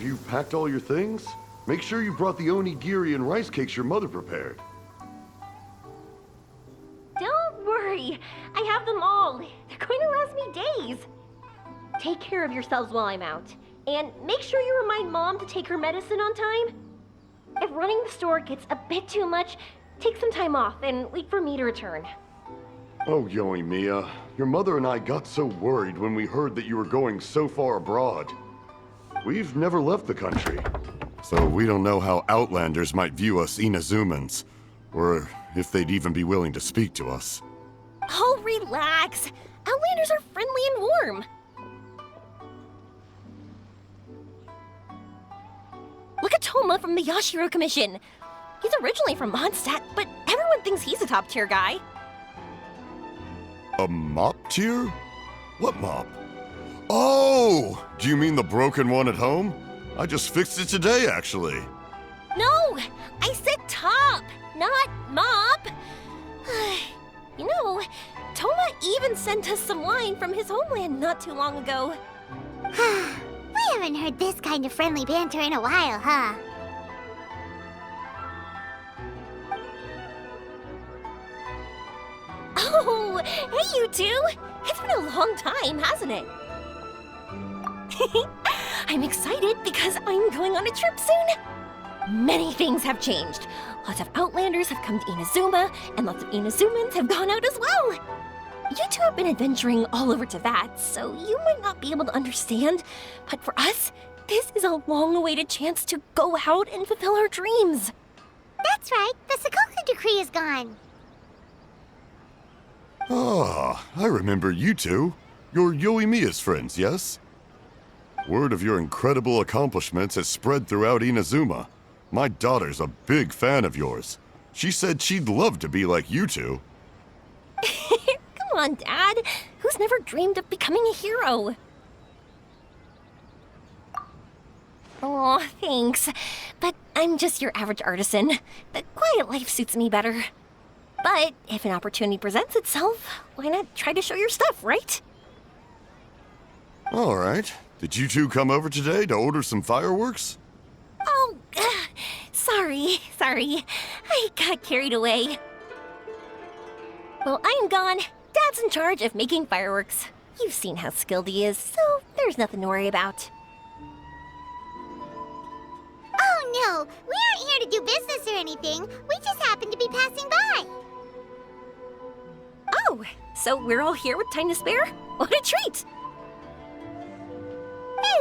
Have you packed all your things? Make sure you brought the onigiri and rice cakes your mother prepared. Don't worry, I have them all. They're going to last me days. Take care of yourselves while I'm out. And make sure you remind Mom to take her medicine on time. If running the store gets a bit too much, take some time off and wait for me to return. Oh, Yoimiya, your mother and I got so worried when we heard that you were going so far abroad. We've never left the country, so we don't know how Outlanders might view us Inazumans, or if they'd even be willing to speak to us. Oh, relax. Outlanders are friendly and warm. Look at Toma from the Yashiro Commission. He's originally from Mondstadt, but everyone thinks he's a top-tier guy. A mop tier? What mop? Oh! Do you mean the broken one at home? I just fixed it today, actually. No! I said top, not mop. You know, Toma even sent us some wine from his homeland not too long ago. We haven't heard this kind of friendly banter in a while, huh? Oh, hey you two! It's been a long time, hasn't it? I'm excited because I'm going on a trip soon. Many things have changed. Lots of Outlanders have come to Inazuma, and lots of Inazumans have gone out as well. You two have been adventuring all over Teyvat, so you might not be able to understand, but for us, this is a long-awaited chance to go out and fulfill our dreams. That's right, the Sakoku decree is gone. Ah, I remember you two. You're Yoimiya's friends, yes? Word of your incredible accomplishments has spread throughout Inazuma. My daughter's a big fan of yours. She said she'd love to be like you two. Come on, Dad. Who's never dreamed of becoming a hero? Oh, thanks. But I'm just your average artisan. The quiet life suits me better. But if an opportunity presents itself, why not try to show your stuff, right? All right. Did you two come over today to order some fireworks? Oh, sorry. I got carried away. Well, I'm gone. Dad's in charge of making fireworks. You've seen how skilled he is, so there's nothing to worry about. Oh no, we aren't here to do business or anything. We just happen to be passing by. Oh, so we're all here with time to spare? What a treat!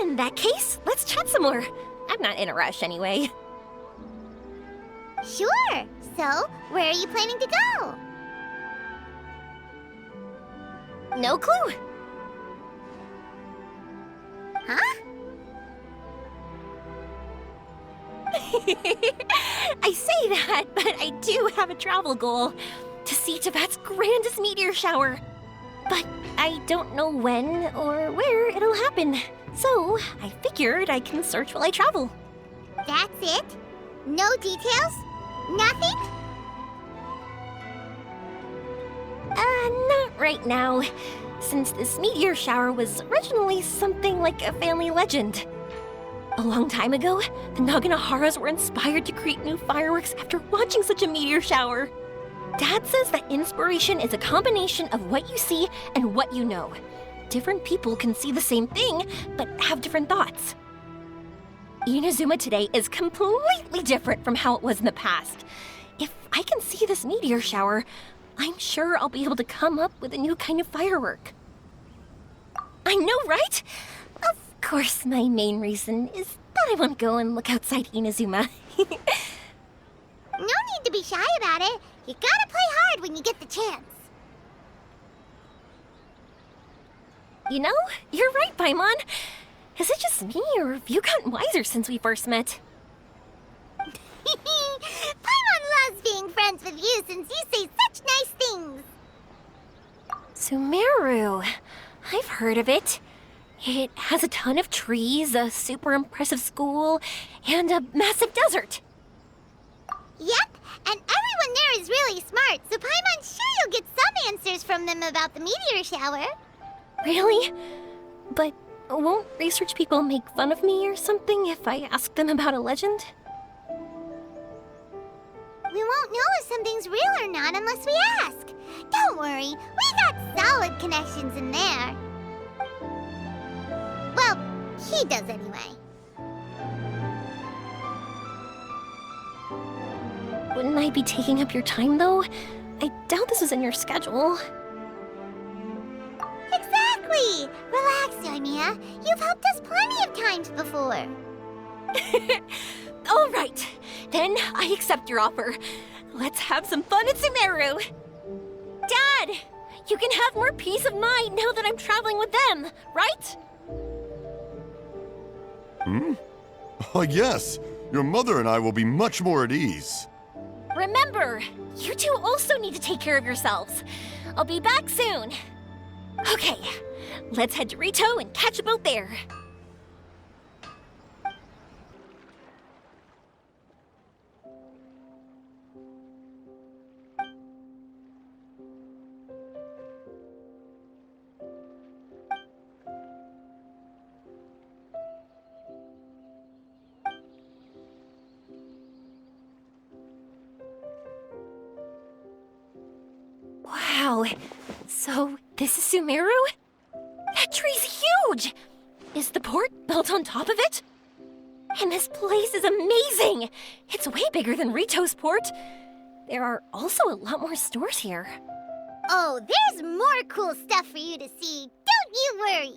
In that case, let's chat some more. I'm not in a rush anyway. Sure. So, where are you planning to go? No clue. Huh? I say that, but I do have a travel goal. To see Teyvat's grandest meteor shower. But I don't know when or where it'll happen. So, I figured I can search while I travel. That's it? No details? Nothing? Not right now. Since this meteor shower was originally something like a family legend. A long time ago, the Naganaharas were inspired to create new fireworks after watching such a meteor shower. Dad says that inspiration is a combination of what you see and what you know. Different people can see the same thing, but have different thoughts. Inazuma today is completely different from how it was in the past. If I can see this meteor shower, I'm sure I'll be able to come up with a new kind of firework. I know, right? Of course, my main reason is that I want to go and look outside Inazuma. No need to be shy about it. You gotta play hard when you get the chance. You know, you're right, Paimon. Is it just me, or have you gotten wiser since we first met? Paimon loves being friends with you since you say such nice things. Sumeru. I've heard of it. It has a ton of trees, a super impressive school, and a massive desert. Yep, and everyone there is really smart, so Paimon's sure you'll get some answers from them about the meteor shower. Really? But Won't research people make fun of me or something if I ask them about a legend? We won't know if something's real or not unless we ask. Don't worry, we got solid connections in there. Well, he does anyway. Wouldn't I be taking up your time, though? I doubt this is in your schedule. Exactly! Relax, Yoimiya. You've helped us plenty of times before. All right, then I accept your offer. Let's have some fun at Sumeru. Dad, you can have more peace of mind now that I'm traveling with them, right? Oh, yes. Your mother and I will be much more at ease. Remember, you two also need to take care of yourselves. I'll be back soon. Okay, let's head to Rito and catch a boat there. Wow, so this is Sumeru? That tree's huge! Is the port built on top of it? And this place is amazing! It's way bigger than Rito's port. There are also a lot more stores here. Oh, there's more cool stuff for you to see. Don't you worry.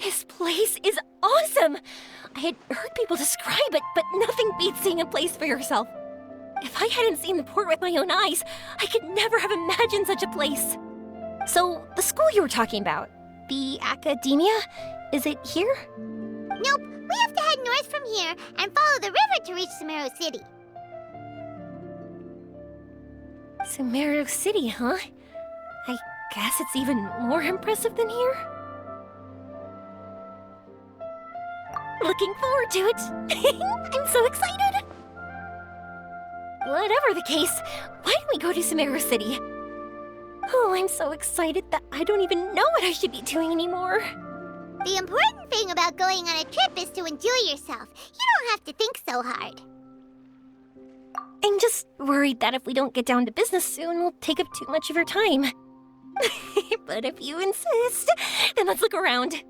This place is awesome! I had heard people describe it, but nothing beats seeing a place for yourself. If I hadn't seen the port with my own eyes, I could never have imagined such a place. So, the school you were talking about, the academia, is it here? Nope, we have to head north from here and follow the river to reach Sumeru City. Sumeru City, huh? I guess it's even more impressive than here. Looking forward to it. I'm so excited. Whatever the case, why don't we go to Sumeru City? Oh, I'm so excited that I don't even know what I should be doing anymore. The important thing about going on a trip is to enjoy yourself. You don't have to think so hard. I'm just worried that if we don't get down to business soon, we'll take up too much of your time. But if you insist, then let's look around.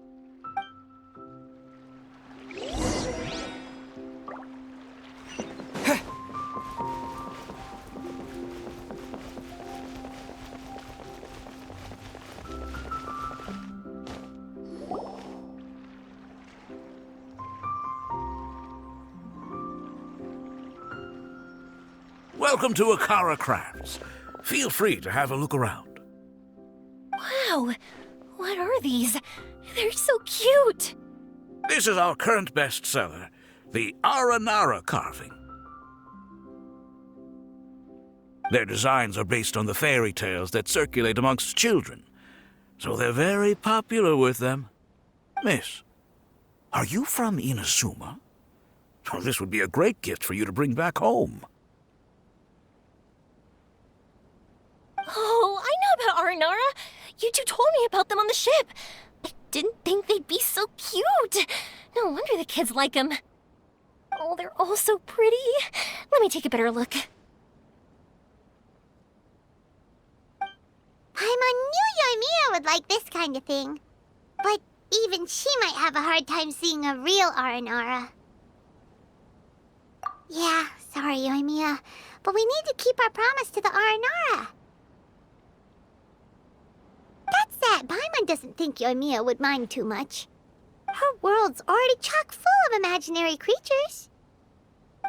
Welcome to Akara Crafts. Feel free to have a look around. Wow, what are these? They're so cute. This is our current bestseller, the Aranara carving. Their designs are based on the fairy tales that circulate amongst children, so they're very popular with them. Miss, are you from Inazuma? Oh, this would be a great gift for you to bring back home. Oh, I know about Aranara. You two told me about them on the ship. I didn't think they'd be so cute. No wonder the kids like them. Oh, they're all so pretty. Let me take a better look. Paimon knew Yoimiya would like this kind of thing. But even she might have a hard time seeing a real Aranara. Yeah, sorry, Yoimiya, but we need to keep our promise to the Aranara. That said, Paimon doesn't think Yoimiya would mind too much. Her world's already chock full of imaginary creatures.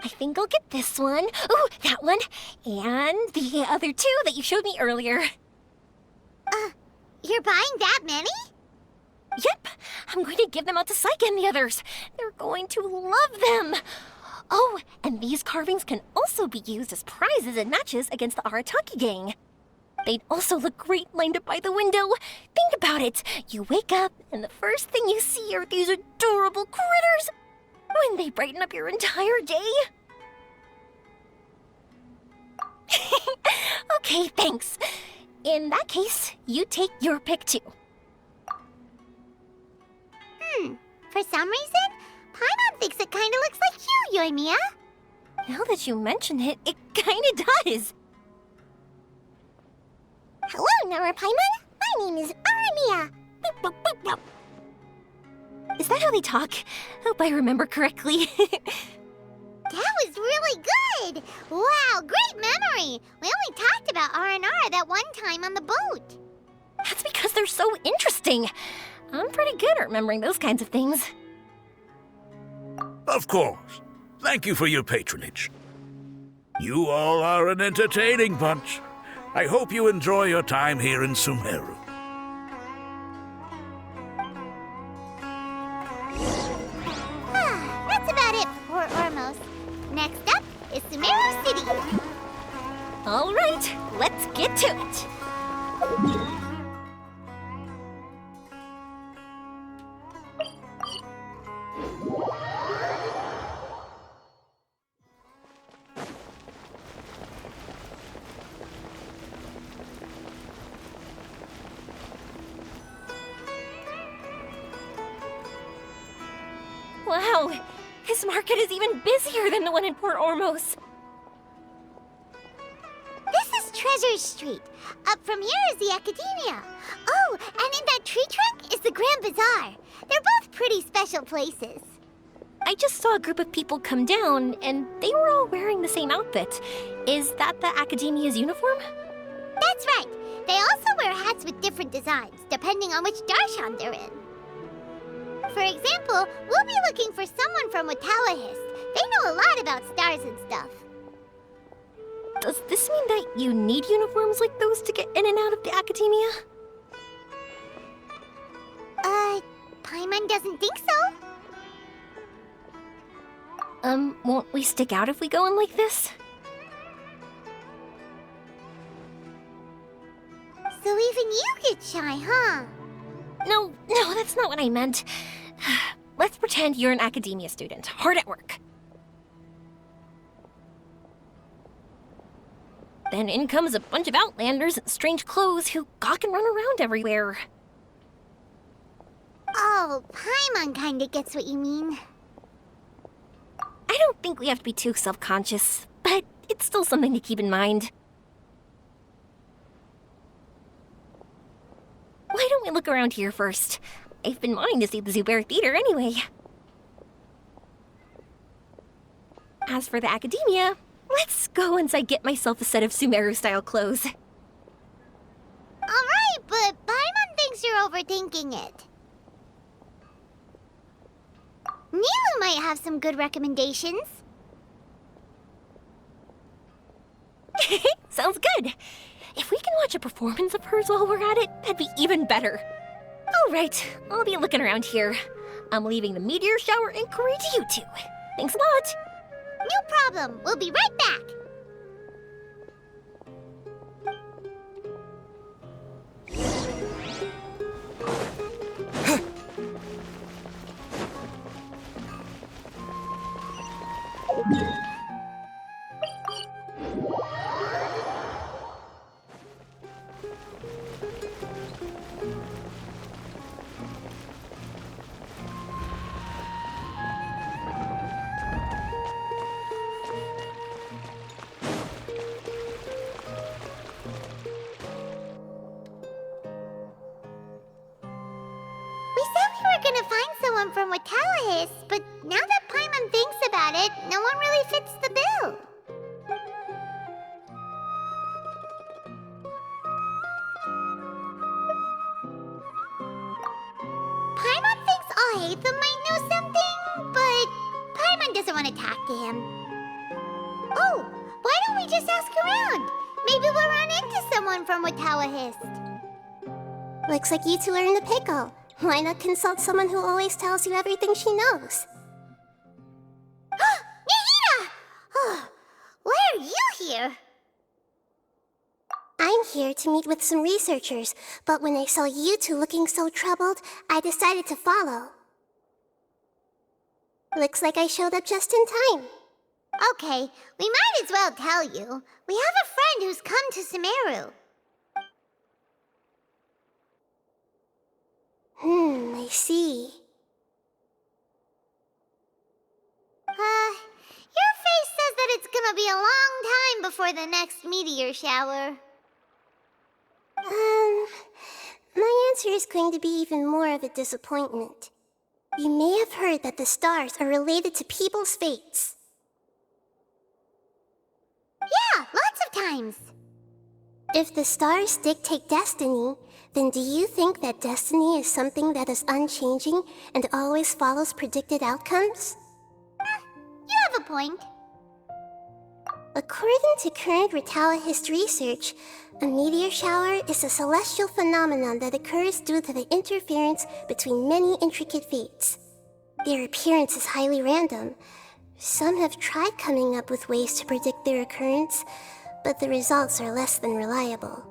I think I'll get this one. Ooh, that one. And the other two that you showed me earlier. You're buying that many? Yep, I'm going to give them out to Saika and the others. They're going to love them. Oh, and these carvings can also be used as prizes in matches against the Arataki gang. They'd also look great lined up by the window. Think about it. You wake up, and the first thing you see are these adorable critters. Wouldn't they brighten up your entire day? Okay, thanks. In that case, you take your pick too. For some reason, Paimon thinks it kinda looks like you, Yoimiya. Now that you mention it, it kinda does. Hello, Nara Paimon. My name is Armia. Is that how they talk? Hope I remember correctly. That was really good! Wow, great memory! We only talked about R&R that one time on the boat. That's because they're so interesting. I'm pretty good at remembering those kinds of things. Of course. Thank you for your patronage. You all are an entertaining bunch. I hope you enjoy your time here in Sumeru. That's about it for Ormos. Next up is Sumeru City. All right, let's get to it. Wow, this market is even busier than the one in Port Ormos. This is Treasure Street. Up from here is the Academia. Oh, and in that tree trunk is the Grand Bazaar. They're both pretty special places. I just saw a group of people come down, and they were all wearing the same outfit. Is that the Academia's uniform? That's right. They also wear hats with different designs, depending on which darshan they're in. For example, we'll be looking for someone from Watawahist. They know a lot about stars and stuff. Does this mean that you need uniforms like those to get in and out of the Academia? Paimon doesn't think so. Won't we stick out if we go in like this? So even you get shy, huh? No, that's not what I meant. Let's pretend you're an Academia student, hard at work. Then in comes a bunch of Outlanders in strange clothes who gawk and run around everywhere. Oh, Paimon kinda gets what you mean. I don't think we have to be too self-conscious, but it's still something to keep in mind. Why don't we look around here first? I've been wanting to see the Zubair Theater anyway. As for the Academia, let's go once I get myself a set of Sumeru-style clothes. Alright, but Paimon thinks you're overthinking it. Nilu might have some good recommendations. Sounds good. If we can watch a performance of hers while we're at it, that'd be even better. All right, I'll be looking around here. I'm leaving the meteor shower inquiry to you two. Thanks a lot. No problem. We'll be right back. We said we were gonna find someone from Watawahist, but now that Paimon thinks about it, no one really fits the bill. Paimon thinks Alhaitham might know something, but Paimon doesn't want to talk to him. Oh, why don't we just ask around? Maybe we'll run into someone from Watawahist. Looks like you two are in the pickle. Why not consult someone who always tells you everything she knows? Nahida! Oh, why are you here? I'm here to meet with some researchers, but when I saw you two looking so troubled, I decided to follow. Looks like I showed up just in time. Okay, we might as well tell you. We have a friend who's come to Sumeru. I see. Your face says that it's gonna be a long time before the next meteor shower. My answer is going to be even more of a disappointment. You may have heard that the stars are related to people's fates. Yeah, lots of times. If the stars dictate destiny, then do you think that destiny is something that is unchanging and always follows predicted outcomes? You have a point. According to current Ritalicist research, a meteor shower is a celestial phenomenon that occurs due to the interference between many intricate fates. Their appearance is highly random. Some have tried coming up with ways to predict their occurrence, but the results are less than reliable.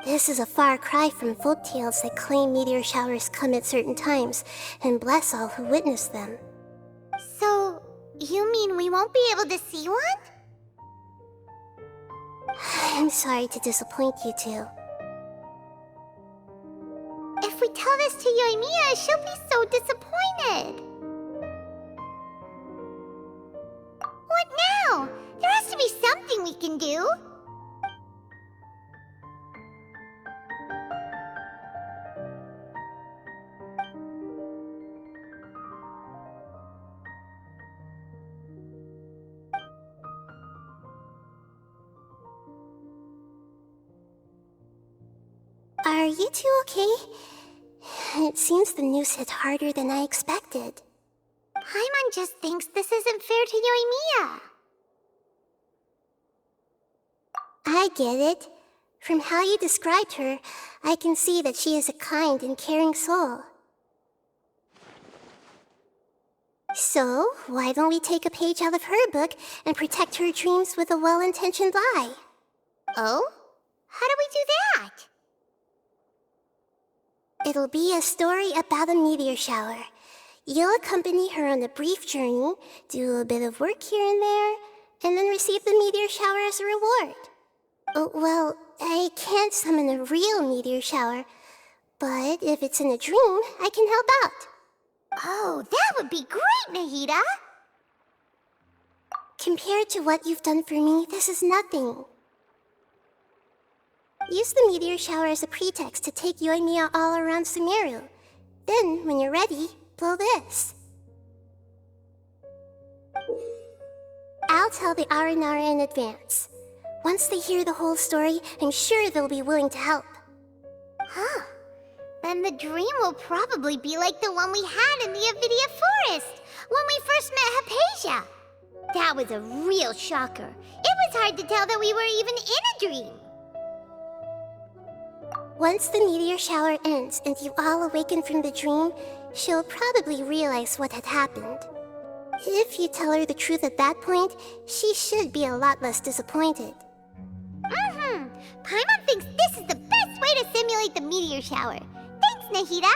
This is a far cry from folktales that claim meteor showers come at certain times and bless all who witness them. So, you mean we won't be able to see one? I'm sorry to disappoint you two. If we tell this to Yoimiya, she'll be so disappointed. What now? There has to be something we can do. Are you two okay? It seems the news hit harder than I expected. Paimon just thinks this isn't fair to Yoimiya. I get it. From how you described her, I can see that she is a kind and caring soul. So, why don't we take a page out of her book and protect her dreams with a well-intentioned lie? Oh? How do we do that? It'll be a story about a meteor shower. You'll accompany her on a brief journey, do a bit of work here and there, and then receive the meteor shower as a reward. Oh, well, I can't summon a real meteor shower, but if it's in a dream, I can help out. Oh, that would be great, Nahida! Compared to what you've done for me, this is nothing. Use the meteor shower as a pretext to take Yoimiya all around Sumeru. Then, when you're ready, blow this. I'll tell the Aranara in advance. Once they hear the whole story, I'm sure they'll be willing to help. Huh. Then the dream will probably be like the one we had in the Avidia Forest, when we first met Hypatia. That was a real shocker. It was hard to tell that we were even in a dream. Once the meteor shower ends and you all awaken from the dream, she'll probably realize what had happened. If you tell her the truth at that point, she should be a lot less disappointed. Paimon thinks this is the best way to simulate the meteor shower. Thanks, Nahida.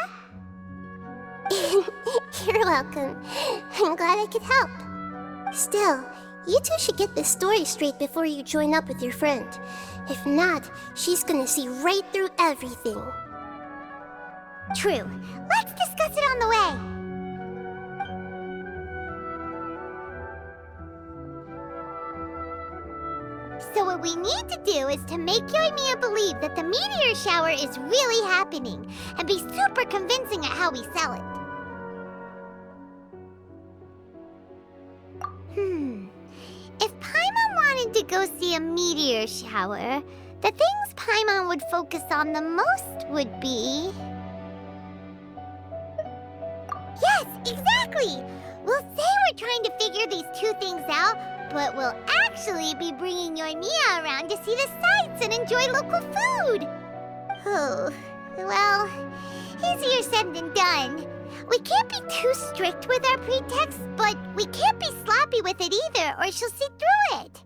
You're welcome. I'm glad I could help. Still, you two should get this story straight before you join up with your friend. If not, she's gonna see right through everything. True. Let's discuss it on the way. So what we need to do is to make Yoimiya believe that the meteor shower is really happening, and be super convincing at how we sell it. If Paimon wanted to go see a meteor shower, the things Paimon would focus on the most would be... Yes, exactly! We'll say we're trying to figure these two things out, but we'll actually be bringing Yoimiya around to see the sights and enjoy local food. Oh, well, easier said than done. We can't be too strict with our pretexts, but we can't be sloppy with it either, or she'll see through it.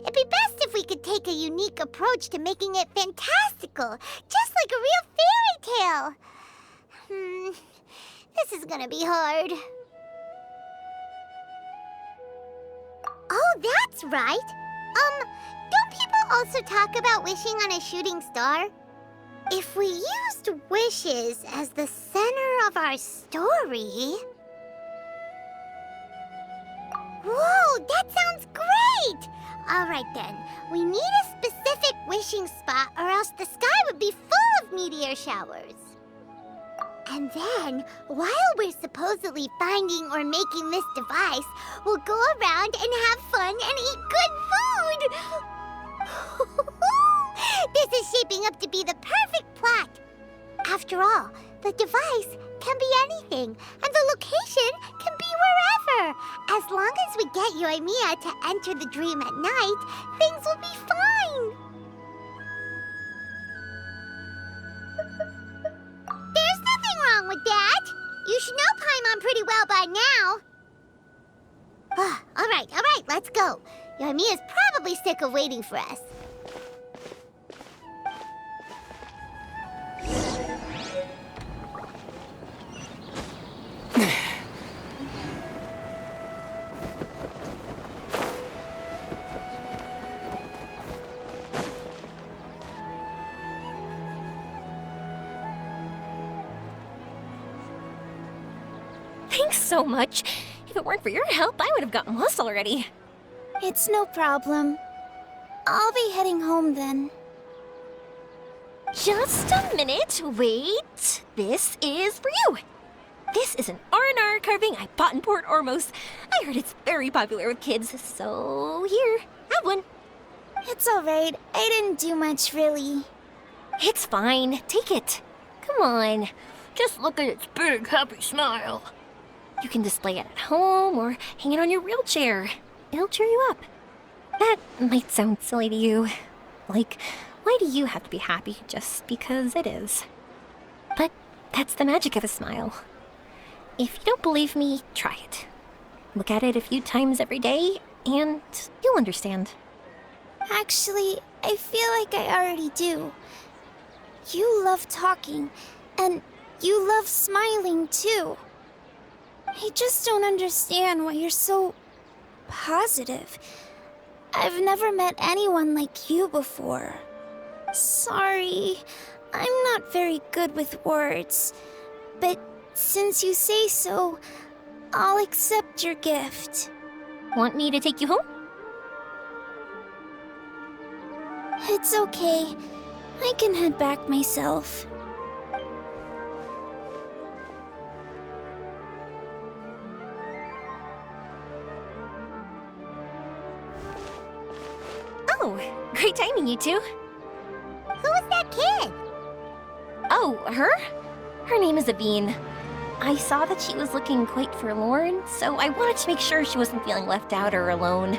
It'd be best if we could take a unique approach to making it fantastical, just like a real fairy tale. This is gonna be hard. Oh, that's right. Don't people also talk about wishing on a shooting star? If we used wishes as the center of our story... that sounds great! Alright then, we need a specific wishing spot or else the sky would be full of meteor showers. And then, while we're supposedly finding or making this device, we'll go around and have fun and eat good food! This is shaping up to be the perfect plot. After all, the device can be anything, and the location can be wherever. As long as we get Yoimiya to enter the dream at night, things will be fine. There's nothing wrong with that. You should know Paimon pretty well by now. All right, let's go. Yoimiya's probably sick of waiting for us. Thanks so much. If it weren't for your help, I would have gotten lost already. It's no problem. I'll be heading home then. Just a minute, wait. This is for you. This is an R&R carving I bought in Port Ormos. I heard it's very popular with kids, so here, have one. It's alright. I didn't do much, really. It's fine, take it. Come on, just look at its big, happy smile. You can display it at home or hang it on your wheelchair. It'll cheer you up. That might sound silly to you. Like, why do you have to be happy just because it is? But that's the magic of a smile. If you don't believe me, try it. Look at it a few times every day, and you'll understand. Actually, I feel like I already do. You love talking, and you love smiling too. I just don't understand why you're so positive. I've never met anyone like you before. Sorry, I'm not very good with words. But since you say so, I'll accept your gift. Want me to take you home? It's okay. I can head back myself. Oh, great timing, you two. Who was that kid? Oh, her? Her name is Aveen. I saw that she was looking quite forlorn, so I wanted to make sure she wasn't feeling left out or alone.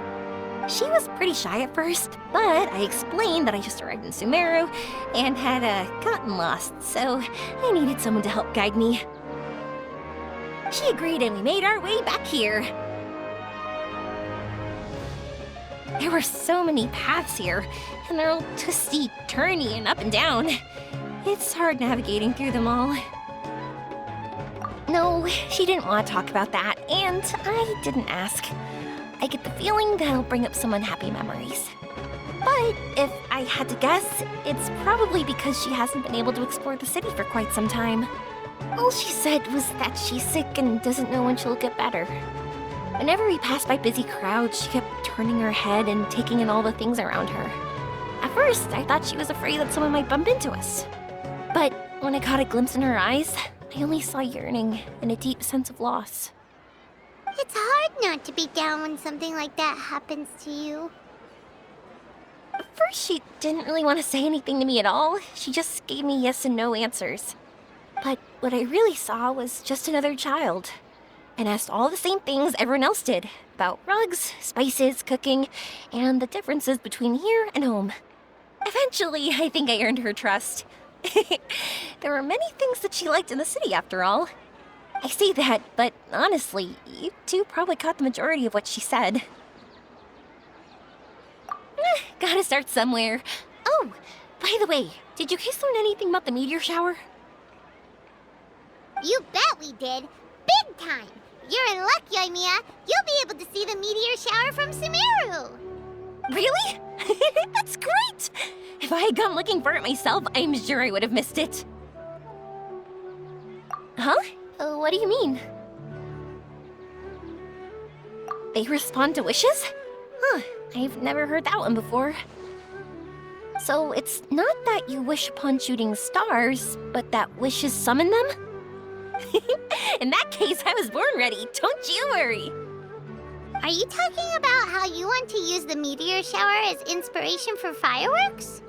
She was pretty shy at first, but I explained that I just arrived in Sumeru and had gotten lost, so I needed someone to help guide me. She agreed and we made our way back here. There were so many paths here, and they're all twisty, turny, and up and down. It's hard navigating through them all. No, she didn't want to talk about that, and I didn't ask. I get the feeling that'll bring up some unhappy memories. But if I had to guess, it's probably because she hasn't been able to explore the city for quite some time. All she said was that she's sick and doesn't know when she'll get better. Whenever we passed by busy crowds, she kept turning her head and taking in all the things around her. At first, I thought she was afraid that someone might bump into us. But when I caught a glimpse in her eyes, I only saw yearning and a deep sense of loss. It's hard not to be down when something like that happens to you. At first, she didn't really want to say anything to me at all. She just gave me yes and no answers. But what I really saw was just another child, and asked all the same things everyone else did about rugs, spices, cooking, and the differences between here and home. Eventually, I think I earned her trust. There were many things that she liked in the city, after all. I say that, but honestly, you two probably caught the majority of what she said. Gotta start somewhere. Oh, by the way, did you guys learn anything about the meteor shower? You bet we did. Big time. You're in luck, Yoimiya. You'll be able to see the meteor shower from Sumeru. Really? That's great! If I had gone looking for it myself, I'm sure I would have missed it. Huh? What do you mean? They respond to wishes? Huh, I've never heard that one before. So it's not that you wish upon shooting stars, but that wishes summon them? In that case, I was born ready, don't you worry. Are you talking about how you want to use the meteor shower as inspiration for fireworks?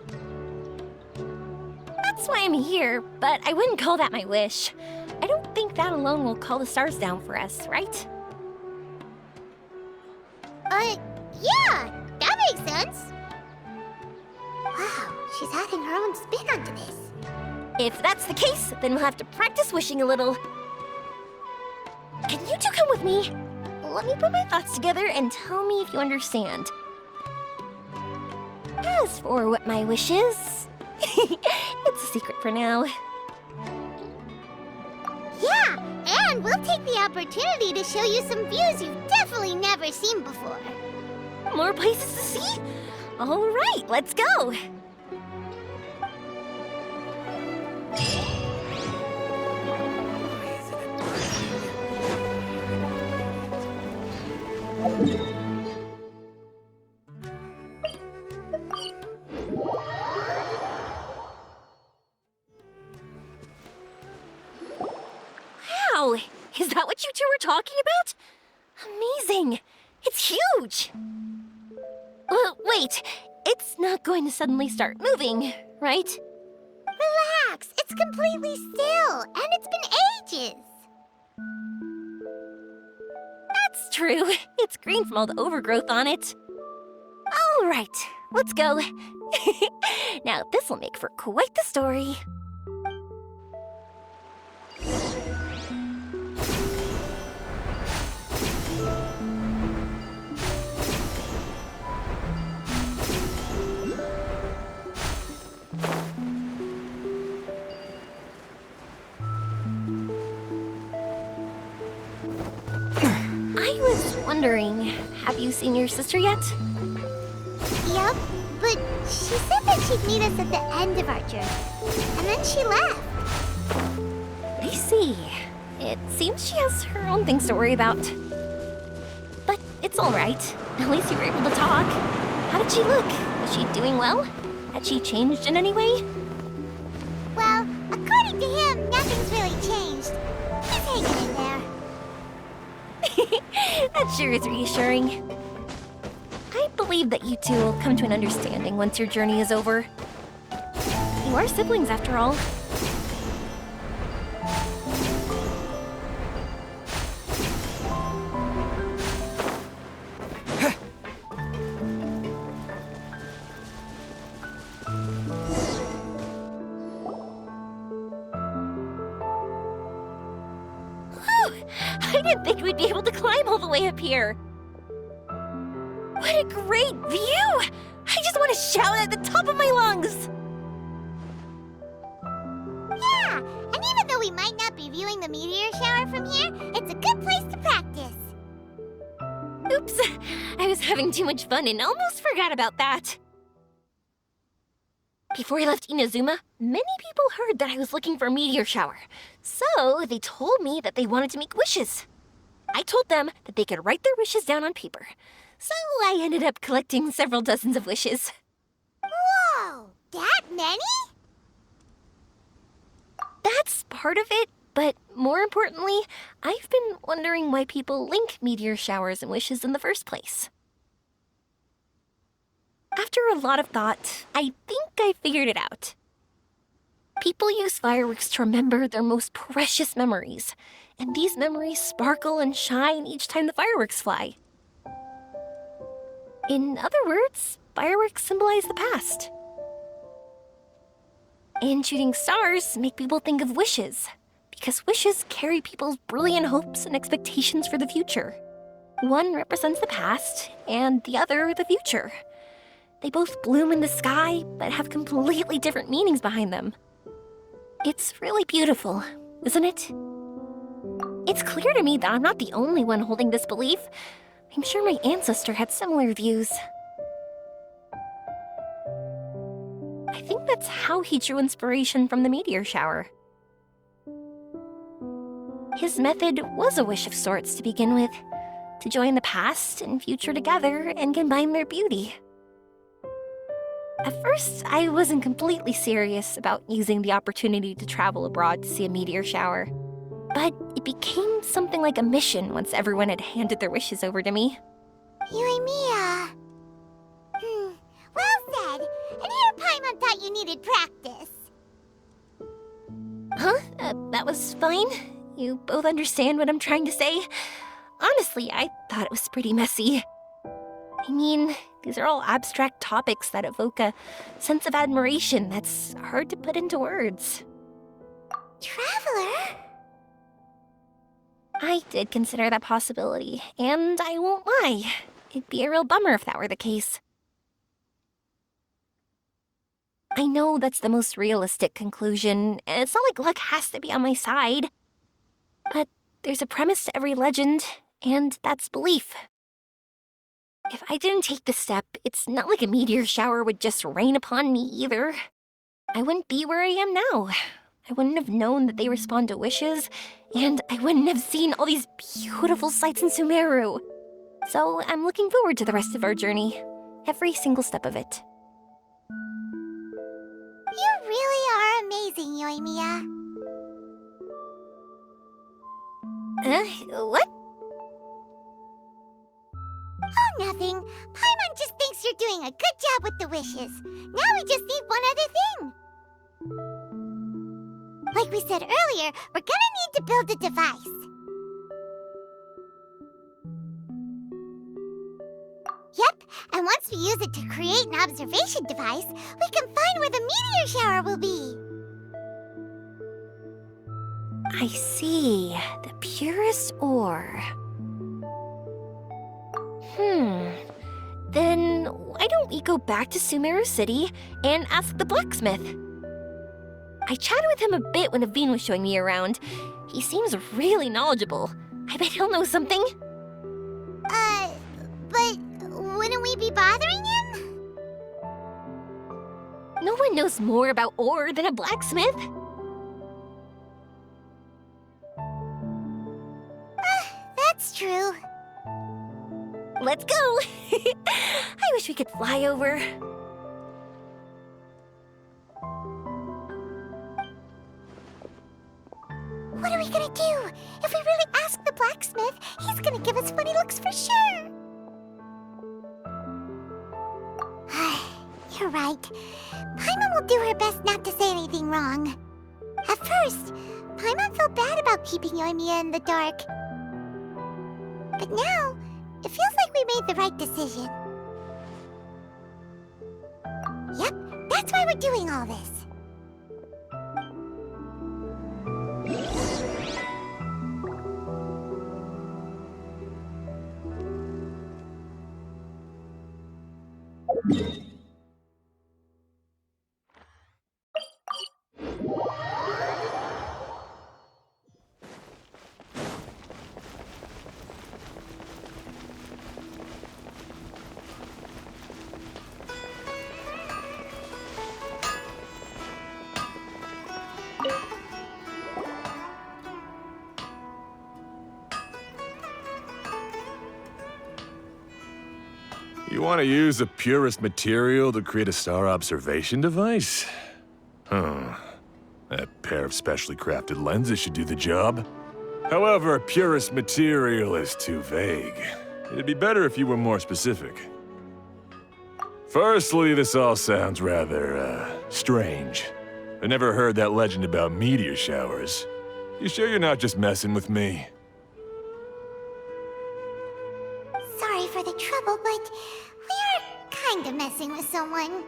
That's why I'm here, but I wouldn't call that my wish. I don't think that alone will call the stars down for us, right? Yeah, that makes sense. Wow, she's adding her own spin onto this. If that's the case, then we'll have to practice wishing a little. Can you two come with me? Let me put my thoughts together and tell me if you understand. As for what my wish is, it's a secret for now. Yeah, and we'll take the opportunity to show you some views you've definitely never seen before. More places to see? All right, let's go. Wow, is that what you two were talking about? Amazing! It's huge! Wait, it's not going to suddenly start moving, right? Relax, it's completely still, and it's been ages. That's true. It's green from all the overgrowth on it. All right, let's go. Now, this will make for quite the story. I was wondering, have you seen your sister yet? Yep, but she said that she'd meet us at the end of our journey, and then she left. I see. It seems she has her own things to worry about. But it's all right. At least you were able to talk. How did she look? Was she doing well? Had she changed in any way? Well, according to him, nothing's really changed. He's hanging in there. That sure is reassuring. I believe that you two will come to an understanding once your journey is over. You are siblings, after all. I didn't think we'd be able to climb all the way up here. What a great view! I just want to shout at the top of my lungs! Yeah, and even though we might not be viewing the meteor shower from here, it's a good place to practice. Oops, I was having too much fun and almost forgot about that. Before I left Inazuma, many people heard that I was looking for a meteor shower. So they told me that they wanted to make wishes. I told them that they could write their wishes down on paper. So I ended up collecting several dozens of wishes. Whoa, that many? That's part of it, but more importantly, I've been wondering why people link meteor showers and wishes in the first place. After a lot of thought, I think I figured it out. People use fireworks to remember their most precious memories, and these memories sparkle and shine each time the fireworks fly. In other words, fireworks symbolize the past. And shooting stars make people think of wishes, because wishes carry people's brilliant hopes and expectations for the future. One represents the past, and the other the future. They both bloom in the sky, but have completely different meanings behind them. It's really beautiful, isn't it? It's clear to me that I'm not the only one holding this belief. I'm sure my ancestor had similar views. I think that's how he drew inspiration from the meteor shower. His method was a wish of sorts to begin with, to join the past and future together and combine their beauty. At first, I wasn't completely serious about using the opportunity to travel abroad to see a meteor shower, but it became something like a mission once everyone had handed their wishes over to me. Yoimiya. Well said. And here Paimon thought you needed practice. Huh? That was fine? You both understand what I'm trying to say? Honestly, I thought it was pretty messy. I mean, these are all abstract topics that evoke a sense of admiration that's hard to put into words. Traveler? I did consider that possibility, and I won't lie. It'd be a real bummer if that were the case. I know that's the most realistic conclusion, and it's not like luck has to be on my side. But there's a premise to every legend, and that's belief. If I didn't take this step, it's not like a meteor shower would just rain upon me either. I wouldn't be where I am now. I wouldn't have known that they respond to wishes, and I wouldn't have seen all these beautiful sights in Sumeru. So I'm looking forward to the rest of our journey. Every single step of it. You really are amazing, Yoimiya. What? Oh, nothing. Paimon just thinks you're doing a good job with the wishes. Now we just need one other thing. Like we said earlier, we're gonna need to build a device. Yep, and once we use it to create an observation device, we can find where the meteor shower will be. I see. The purest ore. Then why don't we go back to Sumeru City and ask the blacksmith? I chatted with him a bit when Aveen was showing me around. He seems really knowledgeable. I bet he'll know something. But wouldn't we be bothering him? No one knows more about ore than a blacksmith. That's true. Let's go! I wish we could fly over. What are we gonna do? If we really ask the blacksmith, he's gonna give us funny looks for sure. You're right. Paimon will do her best not to say anything wrong. At first, Paimon felt bad about keeping Yoimiya in the dark. But now, it feels like we made the right decision. Yep, that's why we're doing all this. You want to use the purest material to create a star observation device? Huh. That pair of specially crafted lenses should do the job. However, purest material is too vague. It'd be better if you were more specific. Firstly, this all sounds rather, strange. I never heard that legend about meteor showers. You sure you're not just messing with me? Sorry for the trouble, but we are kind of messing with someone.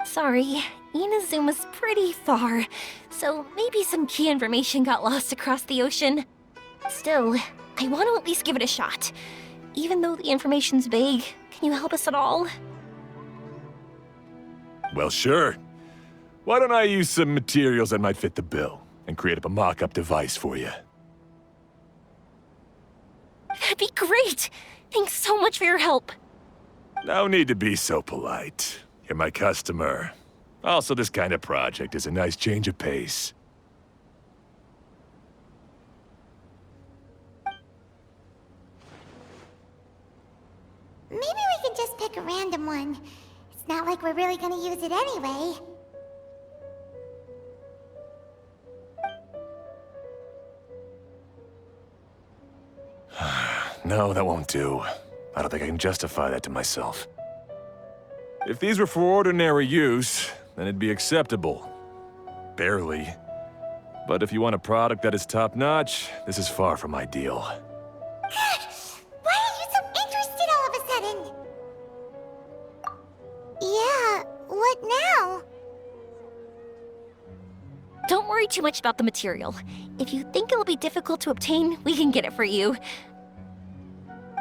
Sorry, Inazuma's pretty far, so maybe some key information got lost across the ocean. Still, I want to at least give it a shot. Even though the information's vague, can you help us at all? Well, sure. Why don't I use some materials that might fit the bill and create up a mock-up device for you? That'd be great! Thanks so much for your help. No need to be so polite. You're my customer. Also, this kind of project is a nice change of pace. maybe we can just pick a random one. It's not like we're really gonna use it anyway. No, that won't do. I don't think I can justify that to myself. If these were for ordinary use, then it'd be acceptable. Barely. But if you want a product that is top-notch, this is far from ideal. Why are you so interested all of a sudden? Yeah, what now? Don't worry too much about the material. If you think it'll be difficult to obtain, we can get it for you.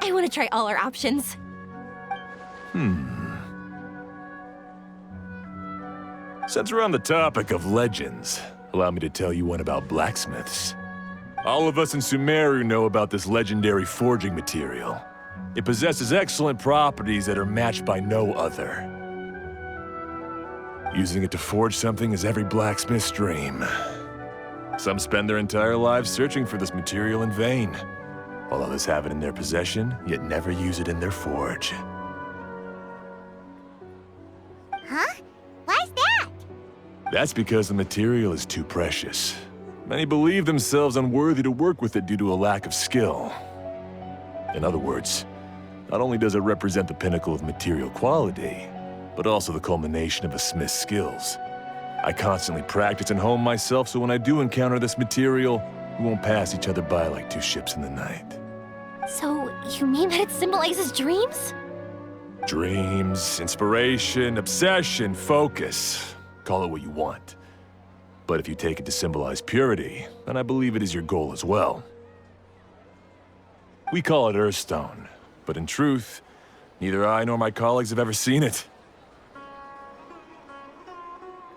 I want to try all our options. Since we're on the topic of legends, allow me to tell you one about blacksmiths. All of us in Sumeru know about this legendary forging material. It possesses excellent properties that are matched by no other. Using it to forge something is every blacksmith's dream. Some spend their entire lives searching for this material in vain, while others have it in their possession, yet never use it in their forge. Huh? Why's that? That's because the material is too precious. Many believe themselves unworthy to work with it due to a lack of skill. In other words, not only does it represent the pinnacle of material quality, but also the culmination of a smith's skills. I constantly practice and hone myself, so when I do encounter this material, we won't pass each other by like two ships in the night. So, you mean that it symbolizes dreams? Dreams, inspiration, obsession, focus. Call it what you want. But if you take it to symbolize purity, then I believe it is your goal as well. We call it Earthstone, but in truth, neither I nor my colleagues have ever seen it.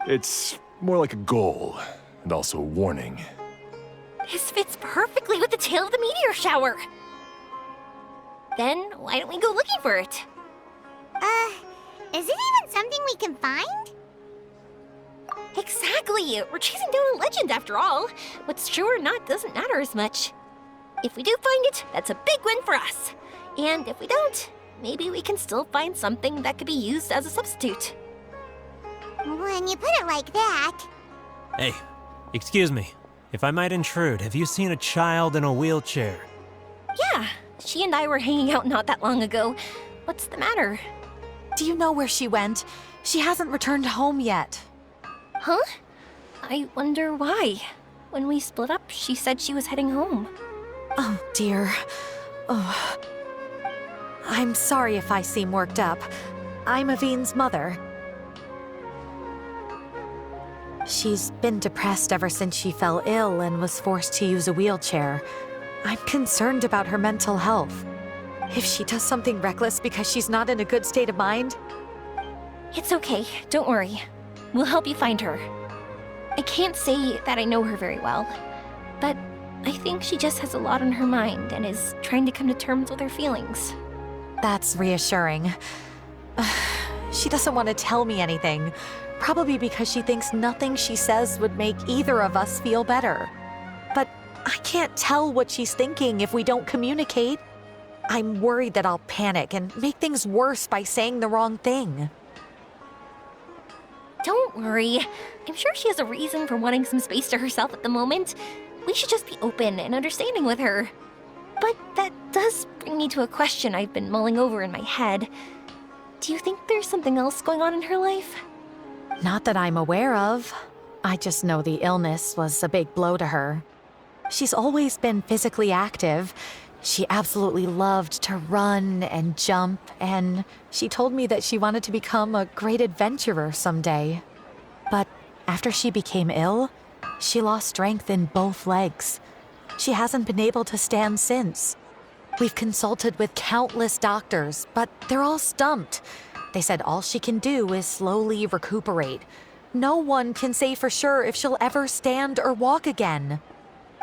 It's more like a goal, and also a warning. This fits perfectly with the tale of the meteor shower. Then, why don't we go looking for it? Is it even something we can find? Exactly! We're chasing down a legend after all. What's true or not doesn't matter as much. If we do find it, that's a big win for us. And if we don't, maybe we can still find something that could be used as a substitute. When you put it like that... Hey, excuse me. If I might intrude, have you seen a child in a wheelchair? Yeah, she and I were hanging out not that long ago. What's the matter? Do you know where she went? She hasn't returned home yet. Huh? I wonder why. When we split up, she said she was heading home. Oh, dear. Oh. I'm sorry if I seem worked up. I'm Avine's mother. She's been depressed ever since she fell ill and was forced to use a wheelchair. I'm concerned about her mental health. If she does something reckless because she's not in a good state of mind... It's okay, don't worry. We'll help you find her. I can't say that I know her very well, but I think she just has a lot on her mind and is trying to come to terms with her feelings. That's reassuring. She doesn't want to tell me anything, probably because she thinks nothing she says would make either of us feel better. But I can't tell what she's thinking if we don't communicate. I'm worried that I'll panic and make things worse by saying the wrong thing. Don't worry. I'm sure she has a reason for wanting some space to herself at the moment. We should just be open and understanding with her. But that does bring me to a question I've been mulling over in my head. Do you think there's something else going on in her life? Not that I'm aware of. I just know the illness was a big blow to her. She's always been physically active. She absolutely loved to run and jump, and she told me that she wanted to become a great adventurer someday. But after she became ill, she lost strength in both legs. She hasn't been able to stand since. We've consulted with countless doctors, but they're all stumped. They said all she can do is slowly recuperate. No one can say for sure if she'll ever stand or walk again.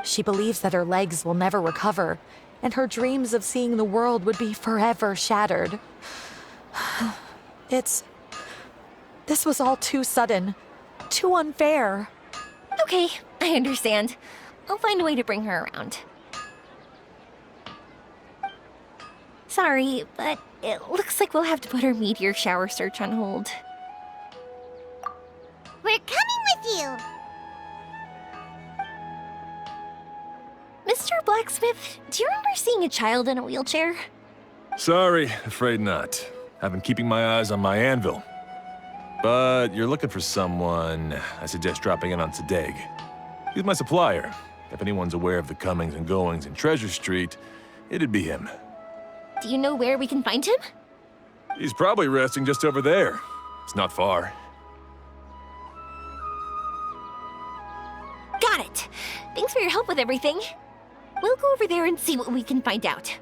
She believes that her legs will never recover, and her dreams of seeing the world would be forever shattered. This was all too sudden, too unfair. Okay, I understand. I'll find a way to bring her around. Sorry, but it looks like we'll have to put our meteor shower search on hold. We're coming with you! Mr. Blacksmith, do you remember seeing a child in a wheelchair? Sorry, afraid not. I've been keeping my eyes on my anvil. But you're looking for someone, I suggest dropping in on Sadeg. He's my supplier. If anyone's aware of the comings and goings in Treasure Street, it'd be him. Do you know where we can find him? He's probably resting just over there. It's not far. Got it! Thanks for your help with everything. We'll go over there and see what we can find out.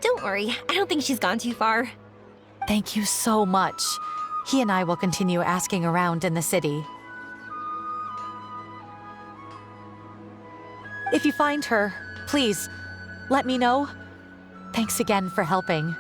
Don't worry, I don't think she's gone too far. Thank you so much. He and I will continue asking around in the city. If you find her, please, let me know. Thanks again for helping.